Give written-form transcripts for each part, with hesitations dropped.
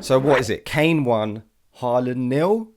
So what is it? Kane 1, Haaland 0?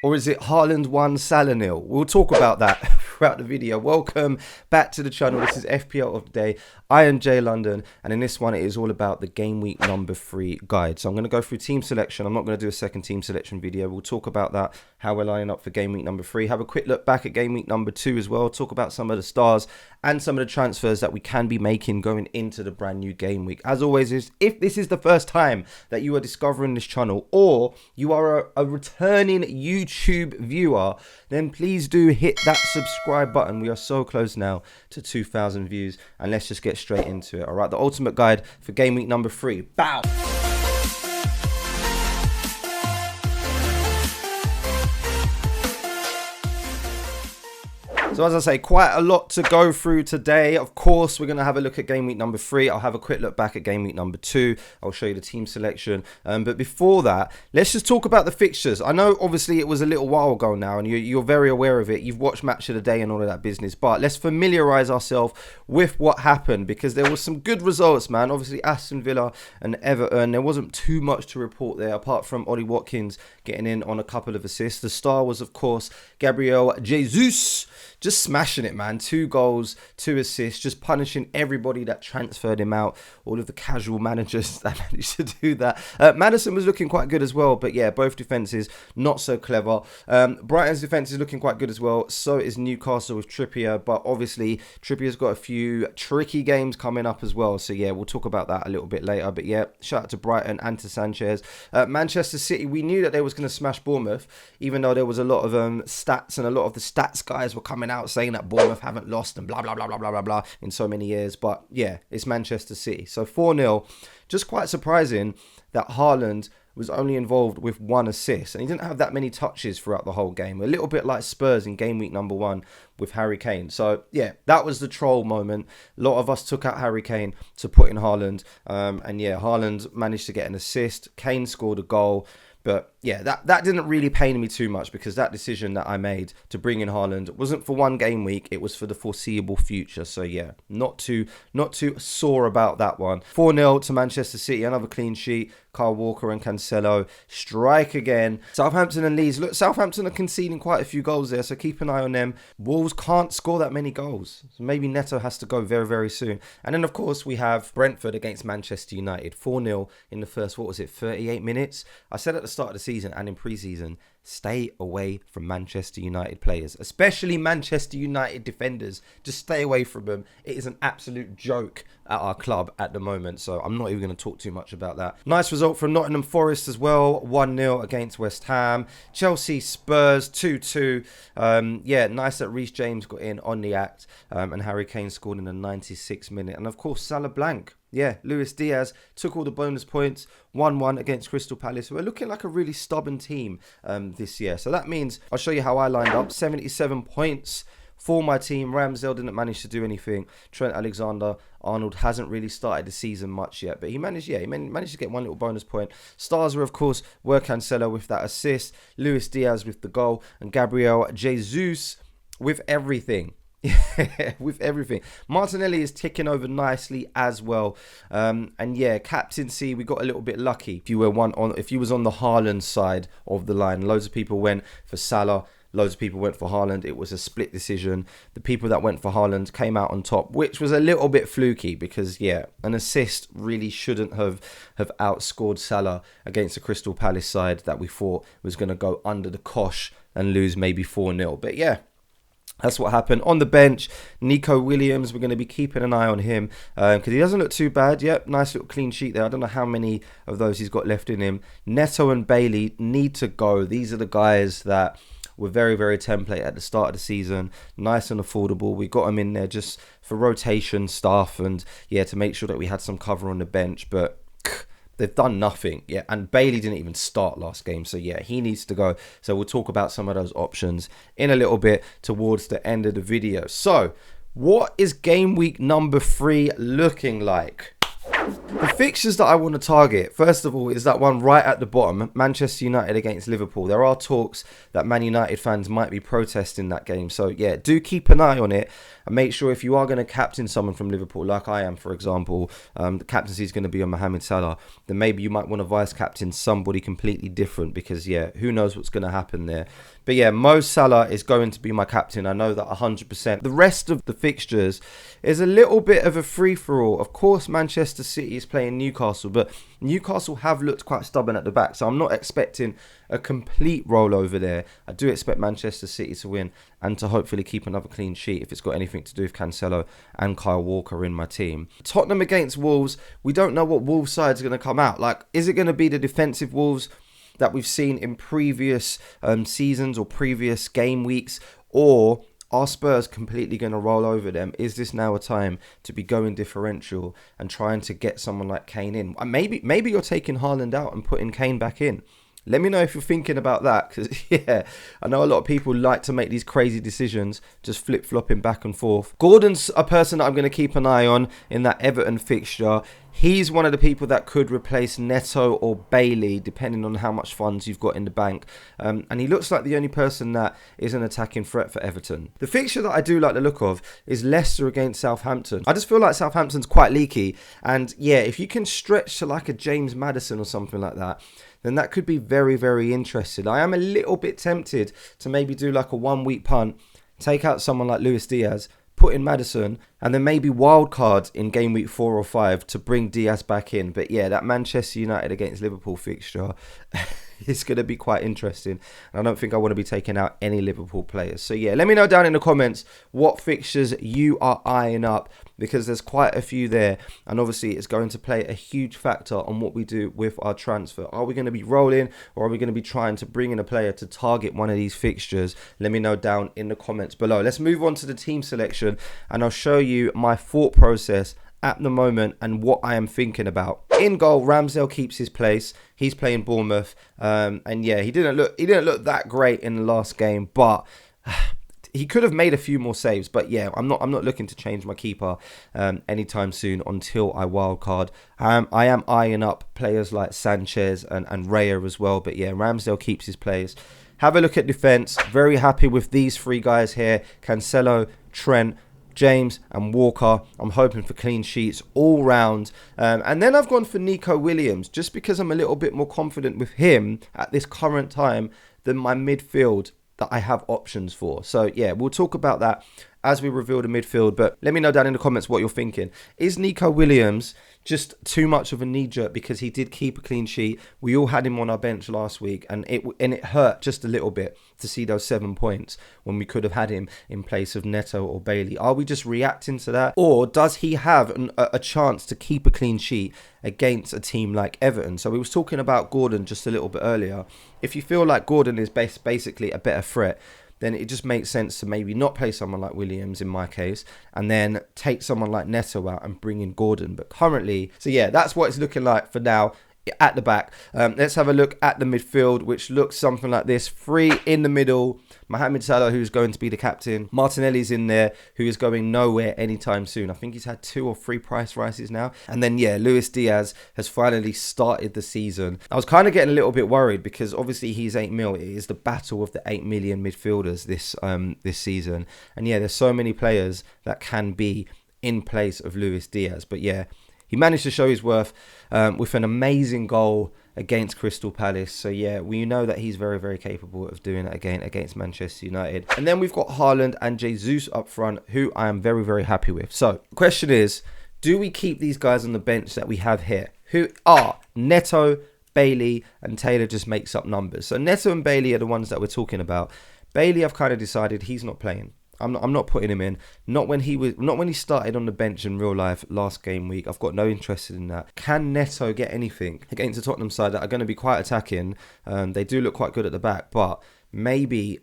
Or is it Haaland 1, Salah 0? We'll talk about that throughout the video. Welcome back to the channel. This is FPL of the day. I am Jay London, and in this one it is all about the game week number 3 guide. So I'm going to go through team selection. I'm not going to do a second team selection video. We'll talk about that, how we're lining up for game week number 3. Have a quick look back at game week number 2 as well. Talk about some of the stars and some of the transfers that we can be making going into the brand new game week. As always, if this is the first time that you are discovering this channel, or you are a returning YouTube viewer, then please do hit that subscribe button. We are so close now to 2,000 views, and let's just get straight into it. All right, the ultimate guide for game week number 3. Bow. So as I say, quite a lot to go through today. Of course, we're going to have a look at game week number 3. I'll have a quick look back at game week number 2. I'll show you the team selection. But before that, let's just talk about the fixtures. I know, obviously, it was a little while ago now, and you're very aware of it. You've watched Match of the Day and all of that business. But let's familiarise ourselves with what happened, because there was some good results, man. Obviously, Aston Villa and Everton, there wasn't too much to report there, apart from Ollie Watkins getting in on a couple of assists. The star was, of course, Gabriel Jesus. Just smashing it, man. 2 goals, 2 assists, just punishing everybody that transferred him out. All of the casual managers that managed to do that. Maddison was looking quite good as well, but yeah, both defences not so clever. Brighton's defence is looking quite good as well. So is Newcastle with Trippier, but obviously Trippier's got a few tricky games coming up as well. So yeah, we'll talk about that a little bit later. But yeah, shout out to Brighton and to Sanchez. Manchester City, we knew that they was going to smash Bournemouth, even though there was a lot of stats, and a lot of the stats guys were coming out saying that Bournemouth haven't lost and blah blah blah blah blah blah blah in so many years. But yeah, it's Manchester City. So 4-0. Just quite surprising that Haaland was only involved with 1 assist, and he didn't have that many touches throughout the whole game. A little bit like Spurs in game week number 1 with Harry Kane. So yeah, that was the troll moment. A lot of us took out Harry Kane to put in Haaland, and yeah, Haaland managed to get an assist. Kane scored a goal. But yeah, that didn't really pain me too much, because that decision that I made to bring in Haaland wasn't for 1 game week. It was for the foreseeable future. So yeah, not too sore about that one. 4-0 to Manchester City, another clean sheet. Kyle Walker and Cancelo strike again. Southampton and Leeds. Look, Southampton are conceding quite a few goals there, so keep an eye on them. Wolves can't score that many goals, so maybe Neto has to go very, very soon. And then, of course, we have Brentford against Manchester United. 4-0 in the first, 38 minutes? I said at the start of the season and in pre-season, stay away from Manchester United players, especially Manchester United defenders. Just stay away from them. It is an absolute joke at our club at the moment, so I'm not even going to talk too much about that. Nice result from Nottingham Forest as well, 1-0 against West Ham. Chelsea Spurs 2-2. Yeah, nice that Reece James got in on the act, and Harry Kane scored in the 96th minute. And of course, Salah blank. Yeah, Luis Diaz took all the bonus points, 1-1 against Crystal Palace. We're looking like a really stubborn team this year. So that means I'll show you how I lined up. 77 points for my team. Ramsdale didn't manage to do anything. Trent Alexander-Arnold hasn't really started the season much yet, but he managed to get 1 little bonus point. Stars were, of course, Cancelo with that assist, Luis Diaz with the goal, and Gabriel Jesus with everything. With everything. Martinelli is ticking over nicely as well, and yeah, captaincy, we got a little bit lucky. If you was on the Haaland side of the line, loads of people went for Salah, loads of people went for Haaland. It was a split decision. The people that went for Haaland came out on top, which was a little bit fluky, because yeah, an assist really shouldn't have outscored Salah against the Crystal Palace side that we thought was going to go under the cosh and lose maybe 4-0. But yeah, that's what happened. On the bench, Nico Williams, we're going to be keeping an eye on him, because he doesn't look too bad. Yep, nice little clean sheet there. I don't know how many of those he's got left in him. Neto and Bailey need to go. These are the guys that were very, very template at the start of the season. Nice and affordable. We got them in there just for rotation stuff, and yeah, to make sure that we had some cover on the bench. But they've done nothing. Yeah, and Bailey didn't even start last game. So yeah, he needs to go. So we'll talk about some of those options in a little bit towards the end of the video. So what is game week number 3 looking like? The fixtures that I want to target, first of all, is that one right at the bottom, Manchester United against Liverpool. There are talks that Man United fans might be protesting that game. So, yeah, do keep an eye on it and make sure if you are going to captain someone from Liverpool, like I am, for example, the captaincy is going to be on Mohamed Salah, then maybe you might want to vice-captain somebody completely different because, yeah, who knows what's going to happen there. But yeah, Mo Salah is going to be my captain. I know that 100%. The rest of the fixtures is a little bit of a free-for-all. Of course, Manchester City is playing Newcastle, but Newcastle have looked quite stubborn at the back. So I'm not expecting a complete rollover there. I do expect Manchester City to win and to hopefully keep another clean sheet if it's got anything to do with Cancelo and Kyle Walker in my team. Tottenham against Wolves. We don't know what Wolves side is going to come out. Like, is it going to be the defensive Wolves that we've seen in previous seasons or previous game weeks, or are Spurs completely going to roll over them? Is this now a time to be going differential and trying to get someone like Kane in? Maybe you're taking Haaland out and putting Kane back in. Let me know if you're thinking about that, because, yeah, I know a lot of people like to make these crazy decisions, just flip-flopping back and forth. Gordon's a person that I'm going to keep an eye on in that Everton fixture. He's one of the people that could replace Neto or Bailey, depending on how much funds you've got in the bank. And he looks like the only person that is an attacking threat for Everton. The fixture that I do like the look of is Leicester against Southampton. I just feel like Southampton's quite leaky. And, yeah, if you can stretch to like a James Maddison or something like that, then that could be very, very interesting. I am a little bit tempted to maybe do like a 1 week punt, take out someone like Luis Diaz, put in Maddison, and then maybe wild card in game week 4 or 5 to bring Diaz back in. But yeah, that Manchester United against Liverpool fixture is going to be quite interesting. And I don't think I want to be taking out any Liverpool players. So yeah, let me know down in the comments what fixtures you are eyeing up, because there's quite a few there. And obviously it's going to play a huge factor on what we do with our transfer. Are we going to be rolling, or are we going to be trying to bring in a player to target one of these fixtures? Let me know down in the comments below. Let's move on to the team selection, and I'll show you my thought process at the moment and what I am thinking about. In goal, Ramsdale keeps his place. He's playing Bournemouth, and yeah, he didn't look that great in the last game, but he could have made a few more saves. But yeah, I'm not looking to change my keeper anytime soon until I wildcard. I am eyeing up players like Sanchez and Raya as well. But yeah, Ramsdale keeps his place. Have a look at defence. Very happy with these three guys here: Cancelo, Trent, James and Walker. I'm hoping for clean sheets all round. And then I've gone for Nico Williams, just because I'm a little bit more confident with him at this current time than my midfield that I have options for. So yeah, we'll talk about that as we reveal the midfield. But let me know down in the comments what you're thinking. Is Nico Williams just too much of a knee-jerk because he did keep a clean sheet? We all had him on our bench last week, and it hurt just a little bit to see those 7 points when we could have had him in place of Neto or Bailey. Are we just reacting to that, or does he have a chance to keep a clean sheet against a team like Everton? So we was talking about Gordon just a little bit earlier. If you feel like Gordon is basically a better threat, then it just makes sense to maybe not play someone like Williams in my case, and then take someone like Neto out and bring in Gordon. But currently, so yeah, that's what it's looking like for now at the back. Let's have a look at the midfield, which looks something like this. 3 in the middle. Mohamed Salah, who's going to be the captain. Martinelli's in there, who is going nowhere anytime soon. I think he's had 2 or 3 price rises now. And then, yeah, Luis Diaz has finally started the season. I was kind of getting a little bit worried because obviously he's 8 mil. It is the battle of the 8 million midfielders this season. And yeah, there's so many players that can be in place of Luis Diaz. But yeah, he managed to show his worth with an amazing goal against Crystal Palace. So yeah, we know that he's very, very capable of doing it again against Manchester United. And then we've got Haaland and Jesus up front, who I am very, very happy with. So the question is, do we keep these guys on the bench that we have here, who are Neto, Bailey, and Taylor just makes up numbers? So Neto and Bailey are the ones that we're talking about. Bailey, I've kind of decided he's not playing. I'm not putting him in. Not when he started on the bench in real life last game week. I've got no interest in that. Can Neto get anything against the Tottenham side that are going to be quite attacking? They do look quite good at the back, but maybe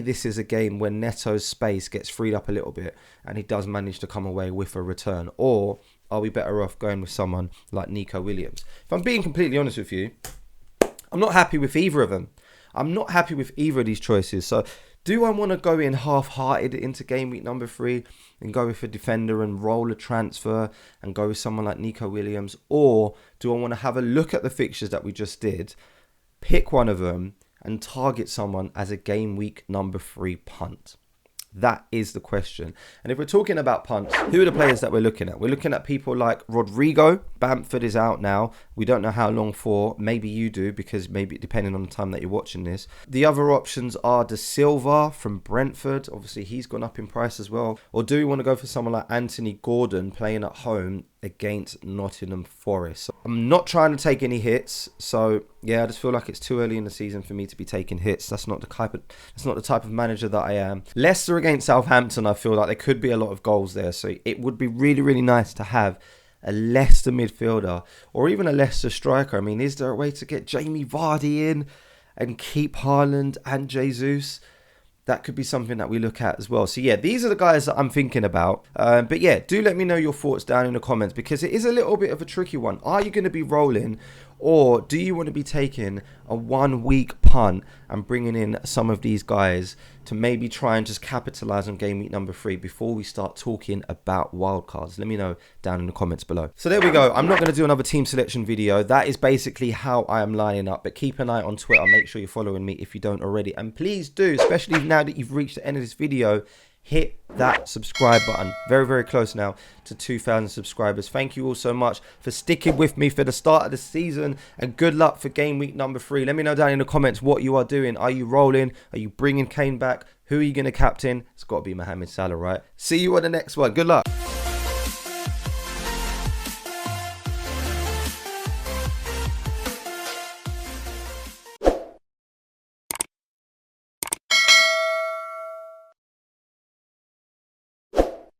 this is a game when Neto's space gets freed up a little bit and he does manage to come away with a return. Or are we better off going with someone like Nico Williams? If I'm being completely honest with you, I'm not happy with either of them. I'm not happy with either of these choices. So Do I want to go in half-hearted into game week number 3 and go with a defender and roll a transfer and go with someone like Nico Williams? Or do I want to have a look at the fixtures that we just did, pick one of them and target someone as a game week number 3 punt? That is the question. And if we're talking about punts, who are the players that we're looking at? We're looking at people like Rodrigo. Bamford is out now. We don't know how long for. Maybe you do, because maybe depending on the time that you're watching this. The other options are De Silva from Brentford. Obviously, he's gone up in price as well. Or do we want to go for someone like Anthony Gordon playing at home against Nottingham Forest? So I'm not trying to take any hits, so yeah, I just feel like it's too early in the season for me to be taking hits. That's not the type of manager that I am. Leicester against Southampton, I feel like there could be a lot of goals there, so it would be really, really nice to have a Leicester midfielder or even a Leicester striker. I mean, is there a way to get Jamie Vardy in and keep Haaland and Jesus? That could be something that we look at as well. So yeah, these are the guys that I'm thinking about. But yeah, do let me know your thoughts down in the comments, because it is a little bit of a tricky one. Are you going to be rolling, or do you want to be taking a 1 week punt and bringing in some of these guys to maybe try and just capitalize on game week number 3 before we start talking about wildcards? Let me know down in the comments below. So there we go. I'm not going to do another team selection video. That is basically how I am lining up. But keep an eye on Twitter. Make sure you're following me if you don't already. And please do, especially now that you've reached the end of this video, hit that subscribe button. Very, very close now to 2,000 subscribers. Thank you all so much for sticking with me for the start of the season, and good luck for game week number 3. Let me know down in the comments what you are doing. Are you rolling? Are you bringing Kane back? Who are you going to captain? It's got to be Mohamed Salah, right? See you on the next one. Good luck.